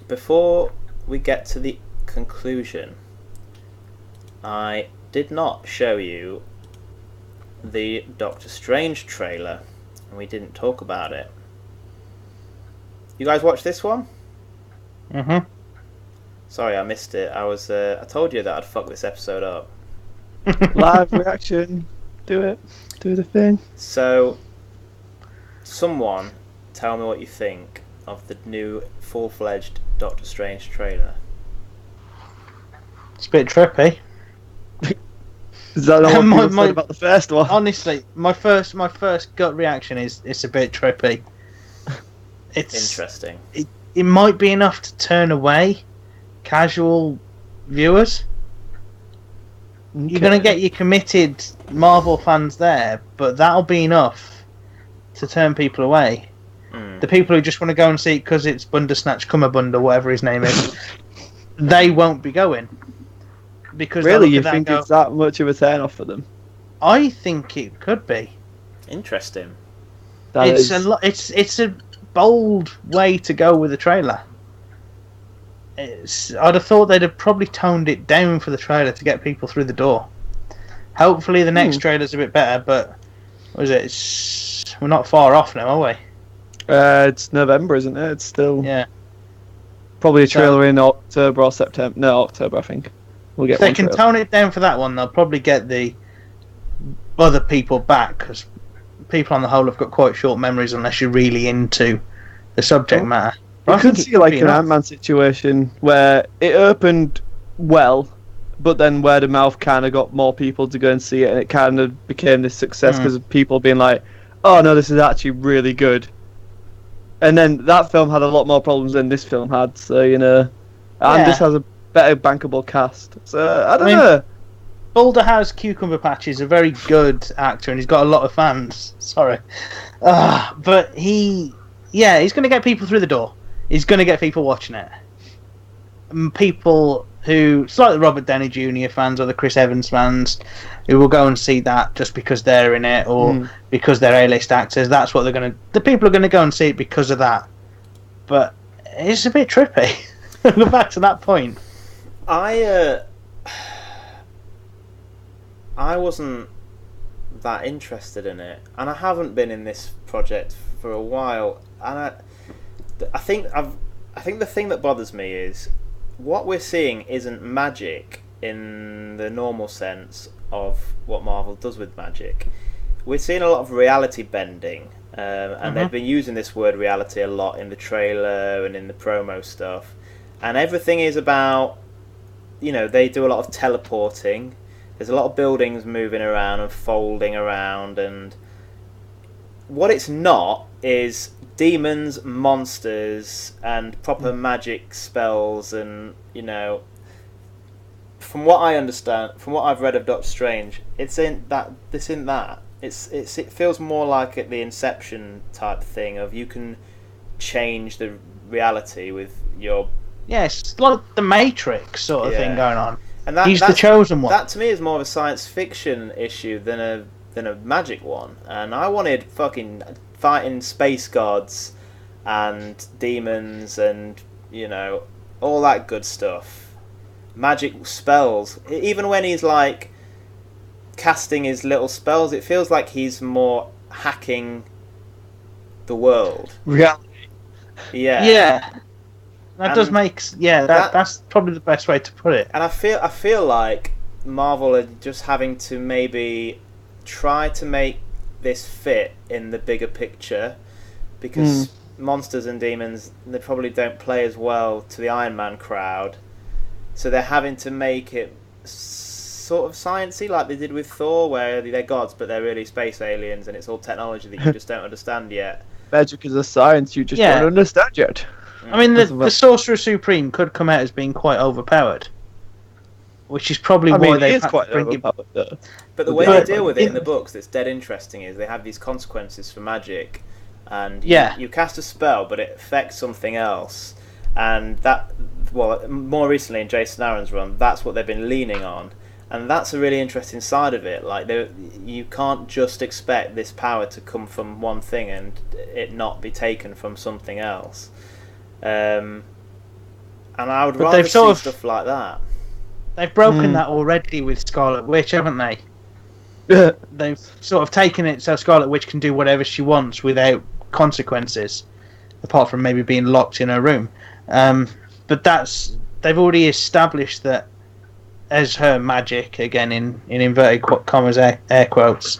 Before we get to the conclusion, I did not show you the Doctor Strange trailer, and we didn't talk about it. You guys watch this one? Mm-hmm. Sorry, I missed it. I told you that I'd fuck this episode up. Live reaction. Do it. Do the thing. So, someone tell me what you think of the new full-fledged Doctor Strange trailer. It's a bit trippy. Is that not what people said about the first one? Honestly, my first gut reaction is it's a bit trippy. It's interesting. It might be enough to turn away casual viewers. Okay. You're going to get your committed Marvel fans there, but that'll be enough to turn people away. The people who just want to go and see it because it's Bundersnatch Cummerbund or whatever his name is, they won't be going. Because really, you think it's that much of a turn off for them? I think it could be. Interesting. It's a bold way to go with the trailer. I'd have thought they'd have probably toned it down for the trailer to get people through the door. Hopefully the next trailer's a bit better, but what is it? We're not far off now, are we? It's November, isn't it? It's still probably a trailer in October or September. No, October, I think. We'll get. If they can tone it down for that one, they'll probably get the other people back, because people on the whole have got quite short memories unless you're really into the subject matter. I could see like an Ant-Man situation where it opened well, but then word of mouth kind of got more people to go and see it, and it kind of became this success because of people being like, "Oh no, this is actually really good." And then that film had a lot more problems than this film had, so and this has a better bankable cast. So I don't know. Boulder House Cucumber Patch is a very good actor, and he's got a lot of fans. Sorry, but he's going to get people through the door. He's going to get people watching it. People who, it's like the Robert Downey Jr. fans or the Chris Evans fans, who will go and see that just because they're in it or because they're A-list actors. That's what they're going to. The people are going to go and see it because of that. But it's a bit trippy. Go back to that point. I wasn't that interested in it, and I haven't been in this project for a while. And I think the thing that bothers me is what we're seeing isn't magic in the normal sense of what Marvel does with magic. We're seeing a lot of reality bending, and they've been using this word reality a lot in the trailer and in the promo stuff. And everything is about, they do a lot of teleporting. There's a lot of buildings moving around and folding around, and what it's not is demons, monsters, and proper magic spells, and from what I understand, from what I've read of Doctor Strange, it's in that. This in that. It feels more like the Inception type thing of you can change the reality with your. Yes, it's like the Matrix sort of thing going on. And he's the chosen one. That to me is more of a science fiction issue than a magic one. And I wanted fucking fighting space gods and demons and all that good stuff. Magic spells. Even when he's like casting his little spells, it feels like he's more hacking the world. Reality. Yeah. That does make that's probably the best way to put it. And I feel like Marvel are just having to maybe try to make this fit in the bigger picture, because monsters and demons, they probably don't play as well to the Iron Man crowd, so they're having to make it sort of sciencey like they did with Thor, where they're gods but they're really space aliens and it's all technology that you just don't understand yet. Magic is a science you just don't understand yet. I mean, the Sorcerer Supreme could come out as being quite overpowered, which is probably why they quite overpowered, though. But the way they deal with it in the books that's dead interesting is they have these consequences for magic, and you cast a spell but it affects something else, and that, more recently in Jason Aaron's run, that's what they've been leaning on, And that's a really interesting side of it. Like, you can't just expect this power to come from one thing and it not be taken from something else. And I would rather see stuff like that. They've broken that already with Scarlet Witch, haven't they? They've sort of taken it so Scarlet Witch can do whatever she wants without consequences, apart from maybe being locked in her room. But they've already established that as her magic, again in inverted commas, air quotes,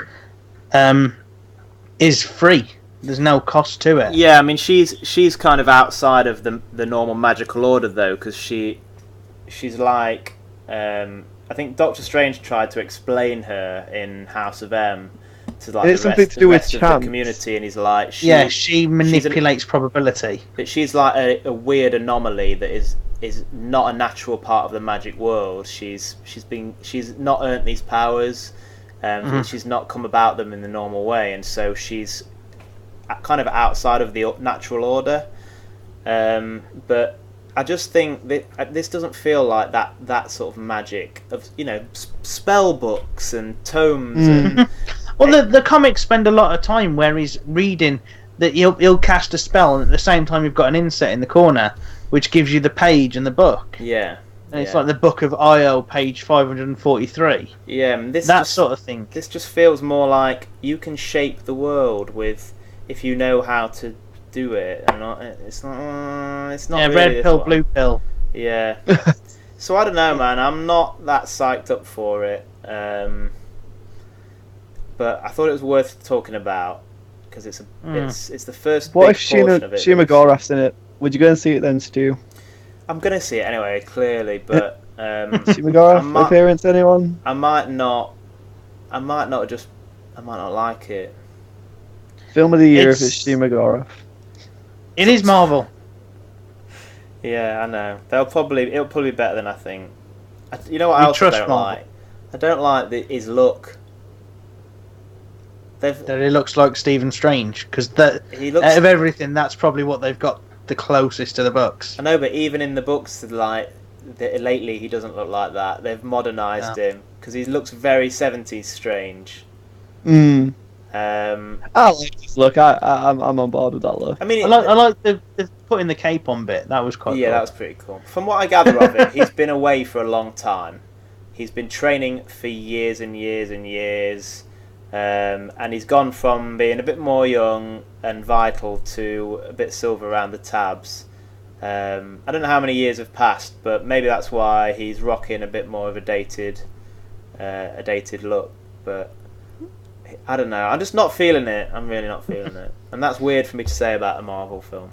is free. There's no cost to it. Yeah, I mean she's kind of outside of the normal magical order though, because she's like. I think Doctor Strange tried to explain her in House of M to like it's something to do with of the community, and he's like, she manipulates probability. But she's like a weird anomaly that is not a natural part of the magic world. She's not earned these powers, she's not come about them in the normal way, and so she's kind of outside of the natural order. But I just think that this doesn't feel like that sort of magic of spell books and tomes. And well, the comics spend a lot of time where he's reading that he'll cast a spell, and at the same time you've got an inset in the corner which gives you the page and the book. Yeah, and it's like the Book of Io, page 543. Yeah, that sort of thing. This just feels more like you can shape the world if you know how to do it, and it's not yeah, really red pill, blue pill. Yeah. So I don't know, man, I'm not that psyched up for it, but I thought it was worth talking about because it's the first what big if portion of it. Shima Gorath's in it? Would you go and see it then, Stu? I'm gonna see it anyway, clearly, but Shima Gorath appearance, anyone? I might not like it. Film of the year if it's Shima Gorath. It is Marvel. Yeah, I know. It'll probably be better than I think. You know what I also don't like? I don't like his look. That he looks like Stephen Strange, because out of everything, that's probably what they've got the closest to the books. I know, but even in the books, lately he doesn't look like that. They've modernised him because he looks very 70s Strange. I like this look. I'm on board with that look. I mean, I like the putting the cape on bit. That was quite cool. Yeah, that was pretty cool. From what I gather of it, he's been away for a long time. He's been training for years and years and years. And he's gone from being a bit more young and vital to a bit silver around the tabs. I don't know how many years have passed, but maybe that's why he's rocking a bit more of a dated look. But I don't know. I'm just not feeling it. I'm really not feeling it, and that's weird for me to say about a Marvel film.